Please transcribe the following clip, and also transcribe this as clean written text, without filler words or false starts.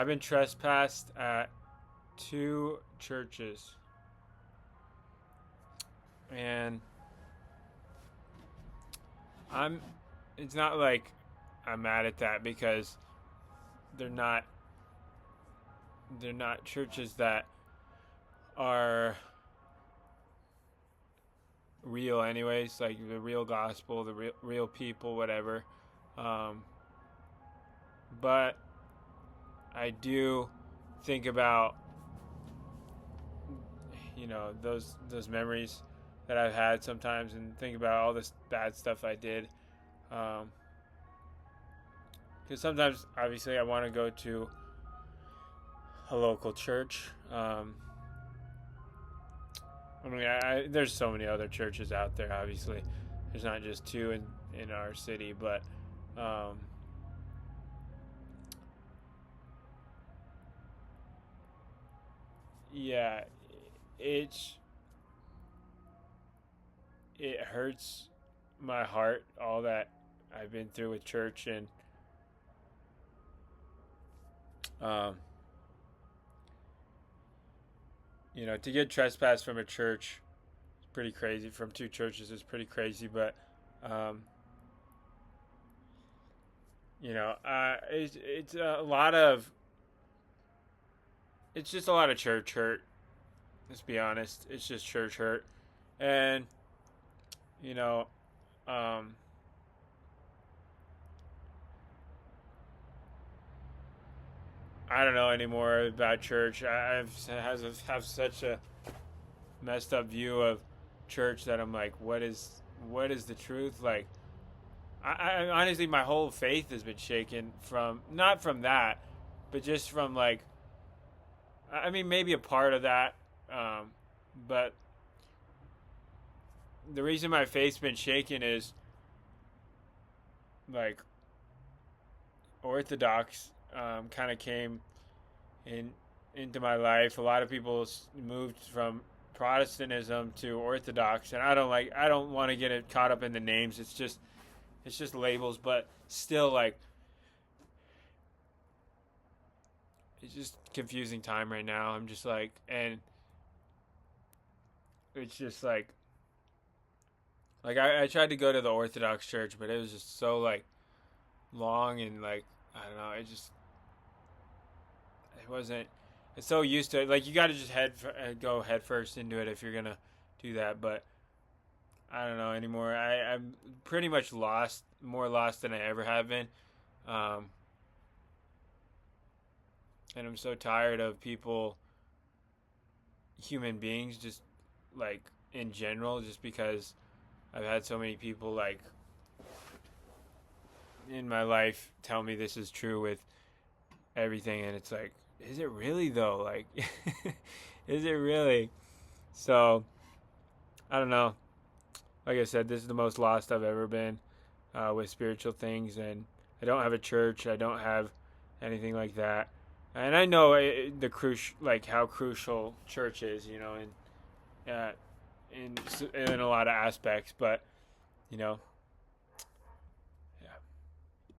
I've been trespassed at two churches, and I'm. It's not like I'm mad at that because they're not. They're not churches that are real, anyways. Like the real gospel, the real people, whatever. Um, but I do think about those memories that I've had sometimes, and think about all this bad stuff I did. Because sometimes, obviously, I want to go to a local church. There's so many other churches out there. Obviously, there's not just two in our city, but yeah, it's it hurts my heart all that I've been through with church, and um, to get trespassed from a church is pretty crazy. From two churches is pretty crazy, but um, it's a lot of it's just a lot of church hurt. Let's be honest, it's just church hurt, and you know, um, I don't know anymore about church. Have such a messed up view of church that I'm like, what is the truth? Like, I honestly, my whole faith has been shaken from not from that, but just from like, I mean, maybe a part of that, but the reason my faith's been shaken is like Orthodox kind of came in into my life. A lot of people moved from Protestantism to Orthodox, and I don't want to get it caught up in the names. It's just labels, but still, like, it's just confusing time right now. I'm just like, and it's just like I tried to go to the Orthodox church, but it was just so like long, and like I don't know, it wasn't. It's so used to it. Like, you got to just go head first into it if you're gonna do that. But I don't know anymore. I'm pretty much lost, more lost than I ever have been. Um, and I'm so tired of people, human beings, just like in general, just because I've had so many people like in my life tell me this is true with everything, and it's like, is it really though? Like, is it really? So I don't know. Like I said, this is the most lost I've ever been with spiritual things, and I don't have a church. I don't have anything like that, and I know like how crucial church is, in in a lot of aspects, but you know,